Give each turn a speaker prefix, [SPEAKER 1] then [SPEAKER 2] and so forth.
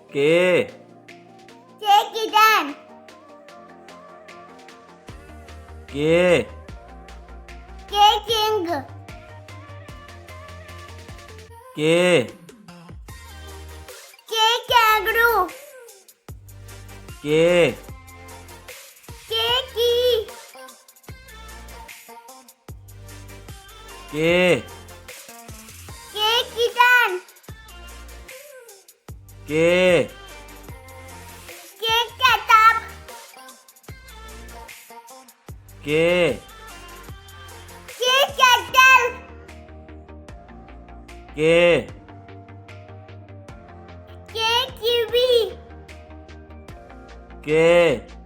[SPEAKER 1] K.
[SPEAKER 2] K kitten.
[SPEAKER 1] K.
[SPEAKER 2] K king.
[SPEAKER 1] K.
[SPEAKER 2] K kangaroo.
[SPEAKER 1] K.
[SPEAKER 2] K key.
[SPEAKER 1] K.
[SPEAKER 2] K kitten.
[SPEAKER 1] K.
[SPEAKER 2] K ketchup.
[SPEAKER 1] K.
[SPEAKER 2] K kettle.
[SPEAKER 1] K.
[SPEAKER 2] K kiwi.
[SPEAKER 1] K.